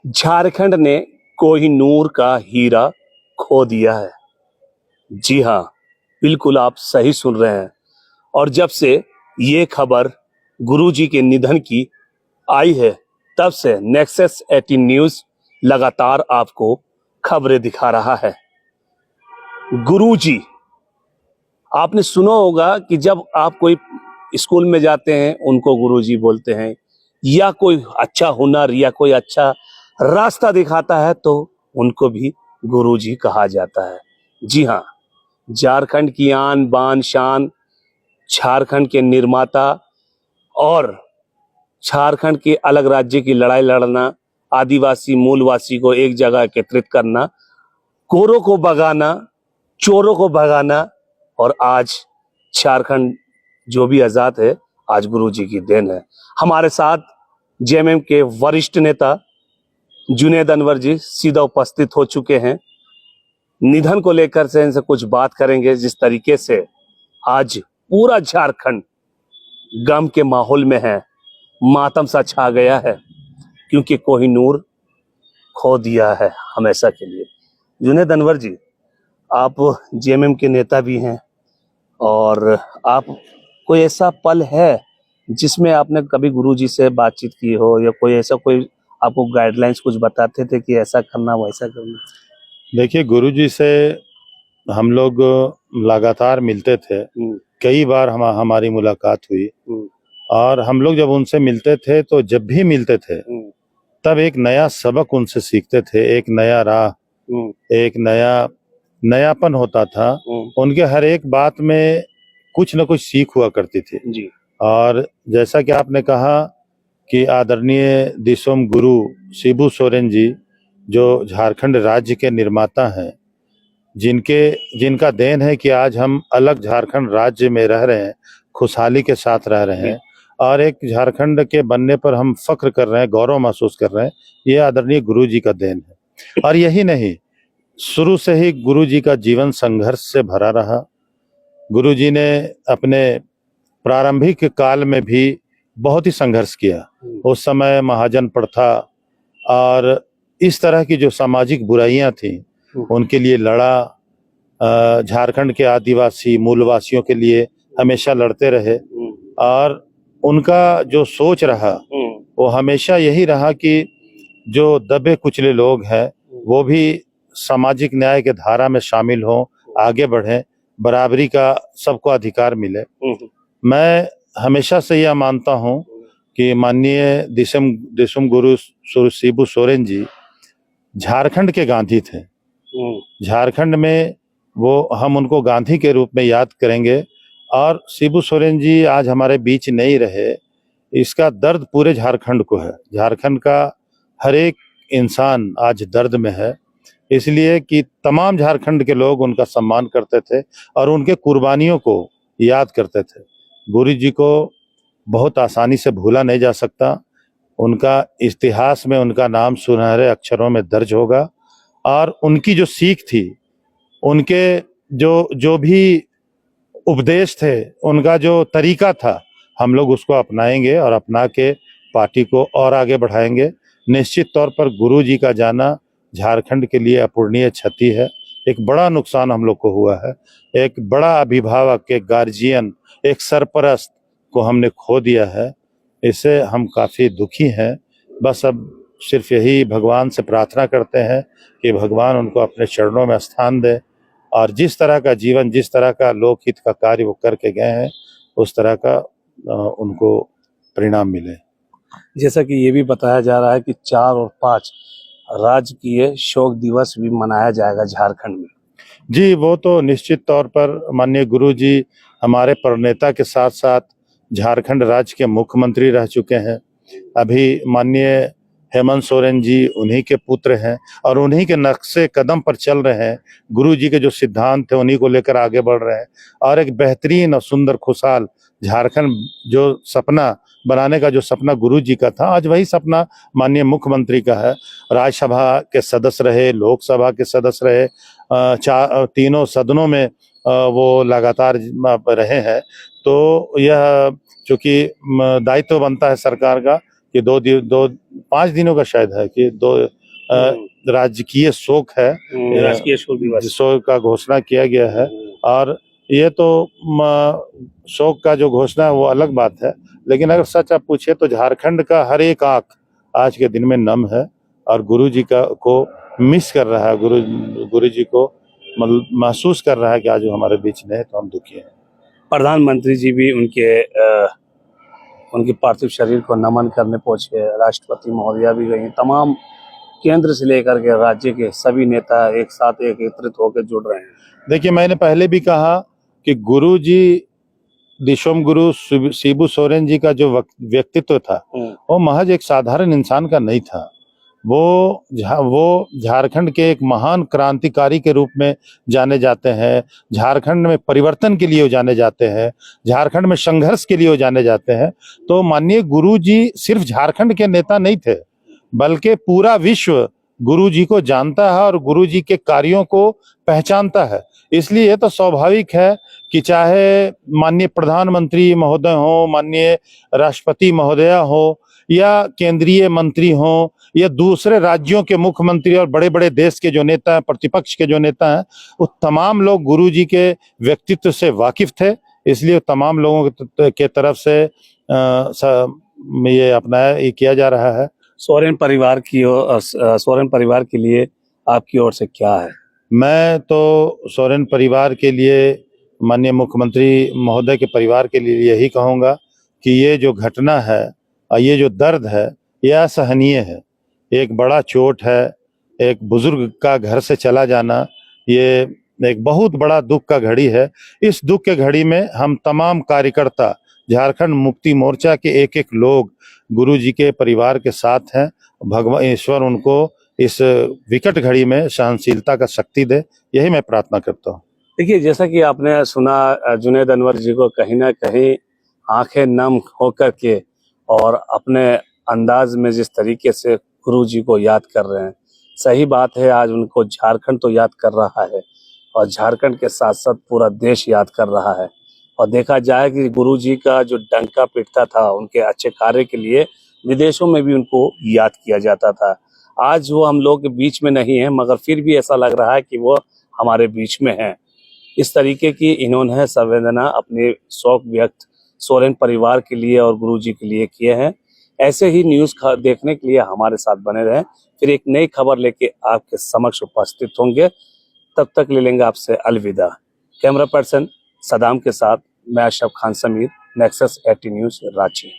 झारखंड ने कोहिनूर का हीरा खो दिया है। जी हाँ, बिल्कुल आप सही सुन रहे हैं। और जब से ये खबर गुरुजी के निधन की आई है, तब से नेक्सस 18 न्यूज लगातार आपको खबरें दिखा रहा है। गुरुजी, आपने सुना होगा कि जब आप कोई स्कूल में जाते हैं उनको गुरुजी बोलते हैं, या कोई अच्छा हुनर या कोई अच्छा रास्ता दिखाता है तो उनको भी गुरुजी कहा जाता है। जी हाँ, झारखंड की आन बान शान, झारखंड के निर्माता और झारखंड के अलग राज्य की लड़ाई लड़ना, आदिवासी मूलवासी को एक जगह एकत्रित करना, कोरों को भगाना, चोरों को भगाना, और आज झारखंड जो भी आजाद है आज गुरुजी की देन है। हमारे साथ जेएमएम के वरिष्ठ नेता जुनैद अनवर जी सीधा उपस्थित हो चुके हैं। निधन को लेकर से इनसे कुछ बात करेंगे। जिस तरीके से आज पूरा झारखंड गम के माहौल में है, मातम सा छा गया है, क्योंकि कोहिनूर खो दिया है हमेशा के लिए। जुनैद अनवर जी, आप जेएमएम के नेता भी हैं, और आप कोई ऐसा पल है जिसमें आपने कभी गुरुजी से बातचीत की हो, या कोई ऐसा कोई आपको गाइडलाइंस कुछ बताते थे कि ऐसा करना वैसा करना? देखिए, गुरुजी से हम लोग लगातार मिलते थे। कई बार हमारी मुलाकात हुई, और हम लोग जब उनसे मिलते थे तो जब भी मिलते थे तब एक नया सबक उनसे सीखते थे, एक नया राह, एक नयापन होता था। उनके हर एक बात में कुछ न कुछ सीख हुआ करती थी जी। और जैसा कि आपने कहा कि आदरणीय दिसोम गुरु शिबू सोरेन जी, जो झारखंड राज्य के निर्माता हैं, जिनका देन है कि आज हम अलग झारखंड राज्य में रह रहे हैं, खुशहाली के साथ रह रहे हैं, और एक झारखंड के बनने पर हम फख्र कर रहे हैं, गौरव महसूस कर रहे हैं। ये आदरणीय गुरु जी का देन है। और यही नहीं, शुरू से ही गुरु जी का जीवन संघर्ष से भरा रहा। गुरु जी ने अपने प्रारंभिक काल में भी बहुत ही संघर्ष किया। उस समय महाजन प्रथा और इस तरह की जो सामाजिक बुराइयां थी उनके लिए लड़ा। झारखंड के आदिवासी मूलवासियों के लिए हमेशा लड़ते रहे, और उनका जो सोच रहा वो हमेशा यही रहा कि जो दबे कुचले लोग हैं वो भी सामाजिक न्याय के धारा में शामिल हों, आगे बढ़ें, बराबरी का सबको अधिकार मिले। मैं हमेशा से यह मानता हूं कि माननीय दिसोम गुरु शिबू सोरेन जी झारखंड के गांधी थे। झारखंड में वो हम उनको गांधी के रूप में याद करेंगे। और शिबू सोरेन जी आज हमारे बीच नहीं रहे, इसका दर्द पूरे झारखंड को है। झारखंड का हर एक इंसान आज दर्द में है, इसलिए कि तमाम झारखंड के लोग उनका सम्मान करते थे और उनके कुर्बानियों को याद करते थे। गुरु जी को बहुत आसानी से भूला नहीं जा सकता। उनका इतिहास में उनका नाम सुनहरे अक्षरों में दर्ज होगा, और उनकी जो सीख थी, उनके जो भी उपदेश थे, उनका जो तरीका था, हम लोग उसको अपनाएंगे और अपना के पार्टी को और आगे बढ़ाएंगे। निश्चित तौर पर गुरु जी का जाना झारखंड के लिए अपूरणीय क्षति है। एक बड़ा नुकसान हम लोग को हुआ है। एक बड़ा अभिभावक, एक गार्जियन, एक सरपरस्त को हमने खो दिया है। इससे हम काफ़ी दुखी हैं। बस अब सिर्फ यही भगवान से प्रार्थना करते हैं कि भगवान उनको अपने चरणों में स्थान दे, और जिस तरह का जीवन, जिस तरह का लोकहित का कार्य वो करके गए हैं, उस तरह का उनको परिणाम मिले। जैसा कि ये भी बताया जा रहा है कि 4 और 5 राजकीय शोक दिवस भी मनाया जाएगा झारखंड में। जी, वो तो निश्चित तौर पर माननीय गुरु जी हमारे प्रणेता के साथ साथ झारखंड राज्य के मुख्यमंत्री रह चुके हैं। अभी माननीय हेमंत सोरेन जी उन्हीं के पुत्र हैं और उन्हीं के नक्शे कदम पर चल रहे हैं। गुरु जी के जो सिद्धांत थे उन्हीं को लेकर आगे बढ़ रहे हैं, और एक बेहतरीन और सुंदर खुशहाल झारखंड जो सपना बनाने का जो सपना गुरु जी का था, आज वही सपना माननीय मुख्यमंत्री का है। राज्यसभा के सदस्य रहे, लोकसभा के सदस्य रहे, तीनों सदनों में वो लगातार रहे हैं। तो यह चूंकि दायित्व बनता है सरकार का कि दो 5 दिनों का शायद है कि राजकीय शोक है, राजकीय शोक दिवस शोक का घोषणा किया गया है। और ये तो शोक का जो घोषणा है वो अलग बात है, लेकिन अगर सच आप पूछे तो झारखंड का हर एक आंख आज के दिन में नम है और गुरु जी को मिस कर रहा है, गुरु जी को मतलब महसूस कर रहा है कि आज वो हमारे बीच में है, तो हम दुखी हैं। प्रधानमंत्री जी भी उनके पार्थिव शरीर को नमन करने पहुंचे, राष्ट्रपति महोदया भी गई, तमाम केंद्र से लेकर के राज्य के सभी नेता एक साथ एकत्रित होकर जुड़ रहे हैं। देखिए, मैंने पहले भी कहा कि गुरु जी दिशोम गुरु शिबू सोरेन जी का जो व्यक्तित्व था वो महज एक साधारण इंसान का नहीं था। वो झारखंड के एक महान क्रांतिकारी के रूप में जाने जाते हैं, झारखंड में परिवर्तन के लिए जाने जाते हैं, झारखंड में संघर्ष के लिए जाने जाते हैं। तो माननीय गुरु जी सिर्फ झारखंड के नेता नहीं थे, बल्कि पूरा विश्व गुरु जी को जानता है और गुरु जी के कार्यों को पहचानता है। इसलिए तो स्वाभाविक है कि चाहे माननीय प्रधानमंत्री महोदय हो, माननीय राष्ट्रपति महोदया हो, या केंद्रीय मंत्री हो, या दूसरे राज्यों के मुख्यमंत्री और बड़े बड़े देश के जो नेता हैं, प्रतिपक्ष के जो नेता हैं, वो तमाम लोग गुरु जी के व्यक्तित्व से वाकिफ थे। इसलिए तमाम लोगों के तरफ से ये किया जा रहा है। सोरेन परिवार के लिए आपकी ओर से क्या है? मैं तो सोरेन परिवार के लिए, माननीय मुख्यमंत्री महोदय के परिवार के लिए यही कहूँगा कि ये जो घटना है और ये जो दर्द है ये असहनीय है। एक बड़ा चोट है, एक बुजुर्ग का घर से चला जाना, ये एक बहुत बड़ा दुख का घड़ी है। इस दुख के घड़ी में हम तमाम कार्यकर्ता, झारखंड मुक्ति मोर्चा के एक लोग गुरु जी के परिवार के साथ हैं। भगवान ईश्वर उनको इस विकट घड़ी में सहनशीलता का शक्ति दे, यही मैं प्रार्थना करता हूँ। देखिए, जैसा कि आपने सुना, जुनैद अनवर जी को कहीं ना कहीं आंखें नम होकर के और अपने अंदाज में जिस तरीके से गुरु जी को याद कर रहे हैं, सही बात है। आज उनको झारखंड तो याद कर रहा है और झारखंड के साथ साथ पूरा देश याद कर रहा है। और देखा जाए कि गुरु जी का जो डंका पिटता था उनके अच्छे कार्य के लिए, विदेशों में भी उनको याद किया जाता था। आज वो हम लोग के बीच में नहीं है, मगर फिर भी ऐसा लग रहा है कि वो हमारे बीच में है। इस तरीके की इन्होंने संवेदना अपने शोक व्यक्त सोरेन परिवार के लिए और गुरु जी के लिए किए हैं। ऐसे ही न्यूज़ देखने के लिए हमारे साथ बने रहें। फिर एक नई खबर लेके आपके समक्ष उपस्थित होंगे। तब तक ले लेंगे आपसे अलविदा। कैमरा पर्सन सदाम के साथ मैं अशरफ खान समीर, नेक्सस 18 न्यूज़, रांची।